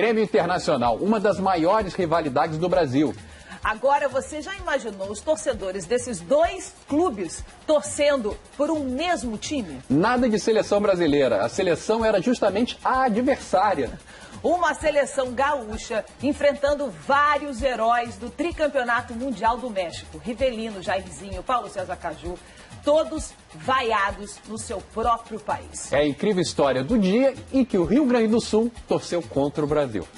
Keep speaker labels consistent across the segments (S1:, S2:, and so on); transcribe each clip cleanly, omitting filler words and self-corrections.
S1: Grêmio Internacional, uma das maiores rivalidades do Brasil.
S2: Agora, você já imaginou os torcedores desses dois clubes torcendo por um mesmo time?
S1: Nada de seleção brasileira. A seleção era justamente a adversária.
S2: Uma seleção gaúcha enfrentando vários heróis do tricampeonato mundial do México. Rivelino, Jairzinho, Paulo César Caju, todos vaiados no seu próprio país.
S1: É a incrível história do dia em que o Rio Grande do Sul torceu contra o Brasil.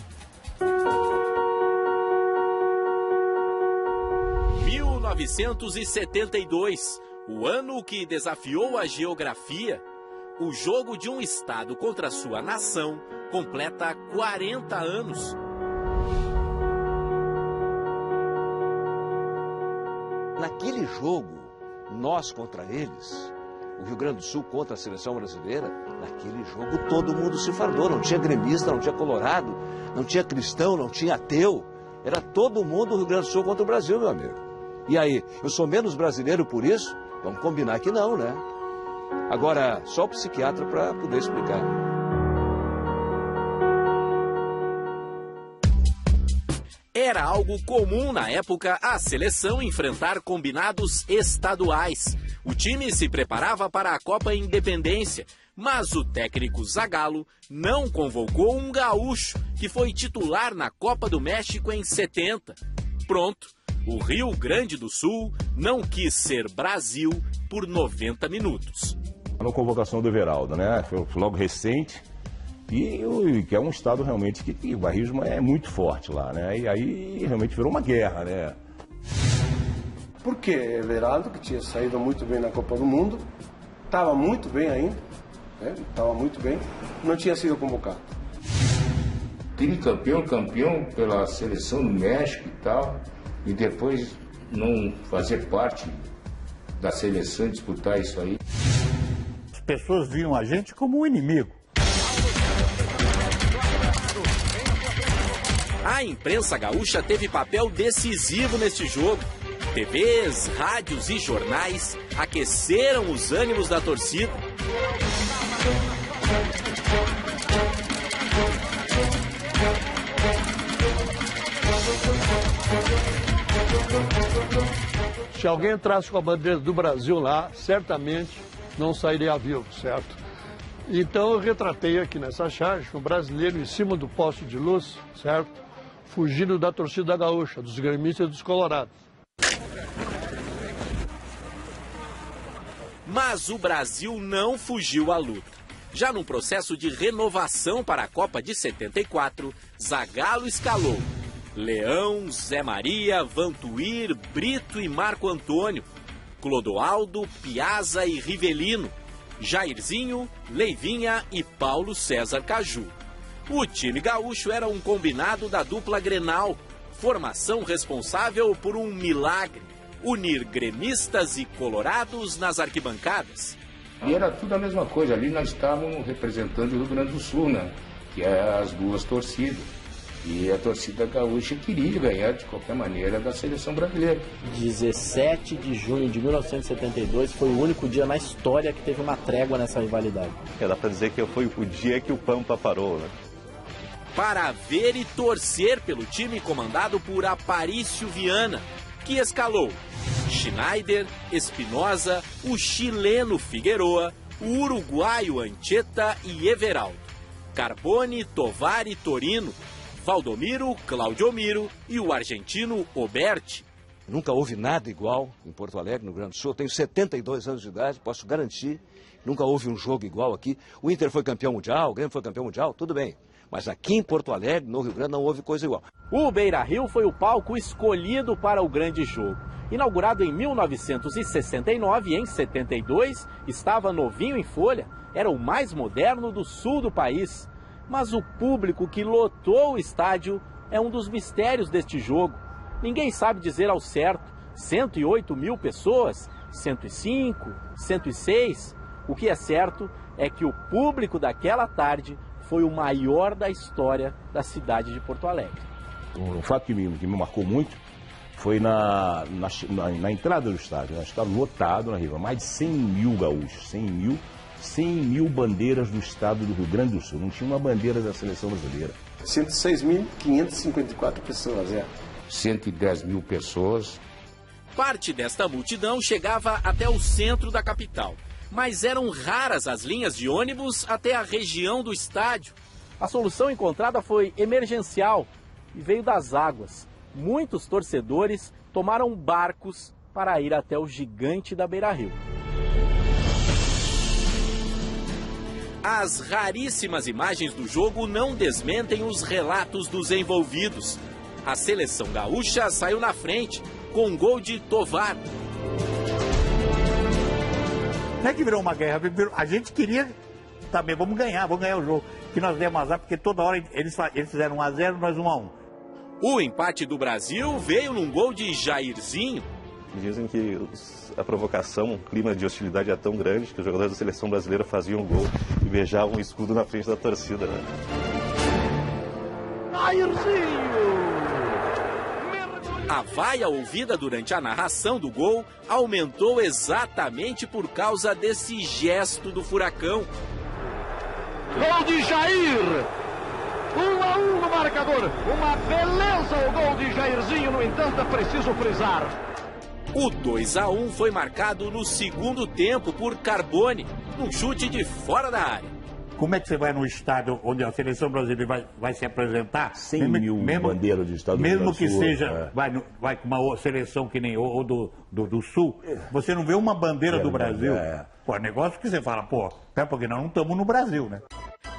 S3: 1972, o ano que desafiou a geografia, o jogo de um estado contra sua nação completa 40 anos.
S4: Naquele jogo, nós contra eles, o Rio Grande do Sul contra a seleção brasileira, naquele jogo todo mundo se fardou, não tinha gremista, não tinha colorado, não tinha cristão, não tinha ateu, era todo mundo o Rio Grande do Sul contra o Brasil, meu amigo. E aí, eu sou menos brasileiro por isso? Vamos combinar que não, né? Agora, só o psiquiatra para poder explicar.
S3: Era algo comum na época a seleção enfrentar combinados estaduais. O time se preparava para a Copa Independência, mas o técnico Zagallo não convocou um gaúcho que foi titular na Copa do México em 70. Pronto. O Rio Grande do Sul não quis ser Brasil por 90 minutos.
S5: A convocação do Everaldo, né? Foi logo recente e que é um estado realmente que o barrismo é muito forte lá, né? E aí realmente virou uma guerra, né?
S6: Porque Everaldo, que tinha saído muito bem na Copa do Mundo, estava muito bem ainda, né? Estava muito bem, não tinha sido convocado.
S7: Campeão pela seleção do México e tal. E depois não fazer parte da seleção e disputar isso aí.
S8: As pessoas viam a gente como um inimigo.
S3: A imprensa gaúcha teve papel decisivo neste jogo. TVs, rádios e jornais aqueceram os ânimos da torcida.
S9: Se alguém entrasse com a bandeira do Brasil lá, certamente não sairia vivo, certo? Então eu retratei aqui nessa charge um brasileiro em cima do poste de luz, certo? Fugindo da torcida gaúcha, dos gremistas e dos colorados.
S3: Mas o Brasil não fugiu à luta. Já num processo de renovação para a Copa de 74, Zagallo escalou Leão, Zé Maria, Vantuir, Brito e Marco Antônio, Clodoaldo, Piazza e Rivelino, Jairzinho, Leivinha e Paulo César Caju. O time gaúcho era um combinado da dupla Grenal, formação responsável por um milagre, unir gremistas e colorados nas arquibancadas.
S7: E era tudo a mesma coisa, ali nós estávamos representando o Rio Grande do Sul, né? Que é as duas torcidas. E a torcida gaúcha queria ganhar de qualquer maneira da seleção brasileira.
S10: 17 de junho de 1972 foi o único dia na história que teve uma trégua nessa rivalidade.
S11: Dá para dizer que foi o dia que o Pampa parou, né?
S3: Para ver e torcer pelo time comandado por Aparício Viana, que escalou Schneider, Espinosa, o chileno Figueroa, o uruguaio Anchieta e Everaldo, Carbone, Tovar e Torino, Valdomiro, Claudiomiro e o argentino Oberti.
S4: Nunca houve nada igual em Porto Alegre, no Rio Grande do Sul. Eu tenho 72 anos de idade, posso garantir. Nunca houve um jogo igual aqui. O Inter foi campeão mundial, o Grêmio foi campeão mundial, tudo bem. Mas aqui em Porto Alegre, no Rio Grande, não houve coisa igual.
S10: O Beira-Rio foi o palco escolhido para o grande jogo. Inaugurado em 1969 e em 72, estava novinho em folha. Era o mais moderno do sul do país. Mas o público que lotou o estádio é um dos mistérios deste jogo. Ninguém sabe dizer ao certo, 108 mil pessoas, 105, 106. O que é certo é que o público daquela tarde foi o maior da história da cidade de Porto Alegre.
S5: Um fato que me marcou muito foi na entrada do estádio. Nós estávamos lotados na riva, mais de 100 mil gaúchos, 100 mil bandeiras do estado do Rio Grande do Sul. Não tinha uma bandeira da seleção brasileira.
S6: 106.554 pessoas,
S7: 110 mil pessoas.
S3: Parte desta multidão chegava até o centro da capital, mas eram raras as linhas de ônibus até a região do estádio.
S10: A solução encontrada foi emergencial e veio das águas. Muitos torcedores tomaram barcos para ir até o gigante da Beira-Rio.
S3: As raríssimas imagens do jogo não desmentem os relatos dos envolvidos. A seleção gaúcha saiu na frente, com um gol de Tovar.
S8: Não é que virou uma guerra, a gente queria também, vamos ganhar o jogo. Que nós demos azar, porque toda hora eles fizeram 1-0, nós 1-1.
S3: O empate do Brasil veio num gol de Jairzinho.
S11: Dizem que a provocação, o clima de hostilidade é tão grande que os jogadores da seleção brasileira faziam um gol e beijavam o escudo na frente da torcida, né?
S10: Jairzinho!
S3: A vaia ouvida durante a narração do gol aumentou exatamente por causa desse gesto do Furacão.
S9: Gol de Jair! 1-1 no marcador. Uma beleza o gol de Jairzinho, no entanto é preciso frisar.
S3: O 2-1 foi marcado no segundo tempo por Carbone, num chute de fora da área.
S8: Como é que você vai no estádio onde a seleção brasileira vai se apresentar?
S5: 100 mil bandeiras de estado do Rio
S8: Mesmo que
S5: Sul,
S8: seja, vai com uma seleção que nem ou do Sul, você não vê uma bandeira do Brasil. Pô, negócio que você fala, pô, é porque nós não estamos no Brasil, né?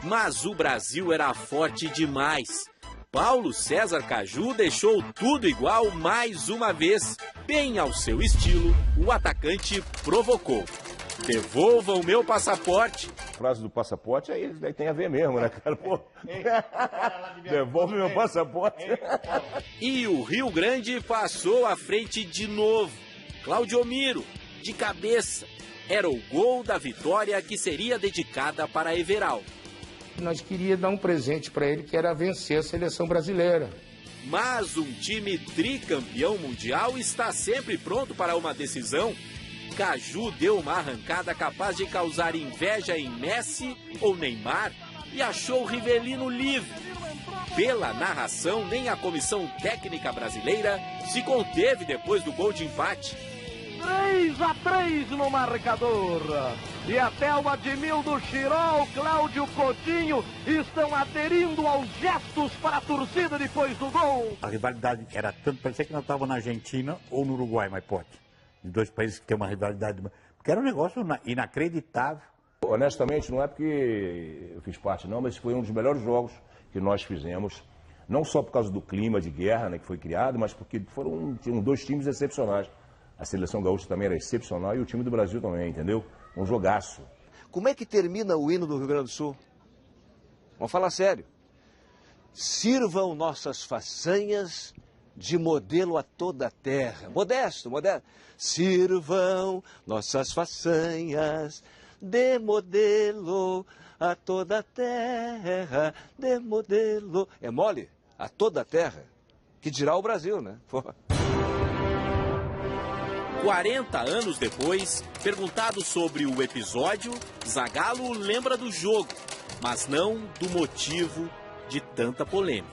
S3: Mas o Brasil era forte demais. Paulo César Caju deixou tudo igual mais uma vez. Bem ao seu estilo, o atacante provocou. Devolva o meu passaporte.
S5: A frase do passaporte aí tem a ver mesmo, né, cara? Pô, devolve meu passaporte.
S3: E o Rio Grande passou à frente de novo. Claudiomiro, de cabeça. Era o gol da vitória que seria dedicada para Everaldo.
S7: Nós queríamos dar um presente para ele, que era vencer a seleção brasileira.
S3: Mas um time tricampeão mundial está sempre pronto para uma decisão. Caju deu uma arrancada capaz de causar inveja em Messi ou Neymar e achou Rivelino livre. Pela narração, nem a comissão técnica brasileira se conteve depois do gol de empate.
S9: 3-3 no marcador. E até o Admildo Chirol, Cláudio Coutinho estão aderindo aos gestos para a torcida depois do gol.
S8: A rivalidade era tanto, parecia que nós estávamos na Argentina ou no Uruguai, mas pode. De dois países que tem uma rivalidade, porque era um negócio inacreditável.
S5: Honestamente, não é porque eu fiz parte não, mas foi um dos melhores jogos que nós fizemos, não só por causa do clima de guerra, né, que foi criado, mas porque tinham dois times excepcionais. A seleção gaúcha também era excepcional e o time do Brasil também, entendeu? Um jogaço.
S4: Como é que termina o hino do Rio Grande do Sul? Vamos falar sério. Sirvam nossas façanhas de modelo a toda a terra. Modesto, modesto. Sirvam nossas façanhas de modelo a toda a terra, de modelo. É mole? A toda a terra? Que dirá o Brasil, né? Porra.
S3: 40 anos depois, perguntado sobre o episódio, Zagallo lembra do jogo, mas não do motivo de tanta polêmica.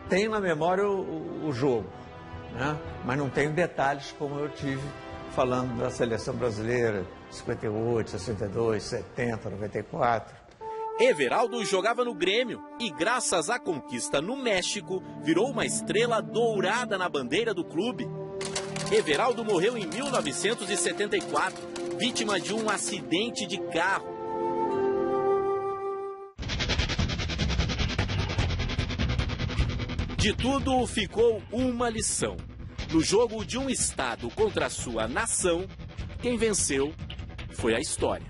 S12: Tenho na memória o jogo, né? Mas não tenho detalhes como eu tive falando da seleção brasileira, 58, 62, 70, 94.
S3: Everaldo jogava no Grêmio e, graças à conquista no México, virou uma estrela dourada na bandeira do clube. Everaldo morreu em 1974, vítima de um acidente de carro. De tudo ficou uma lição. No jogo de um estado contra a sua nação, quem venceu foi a história.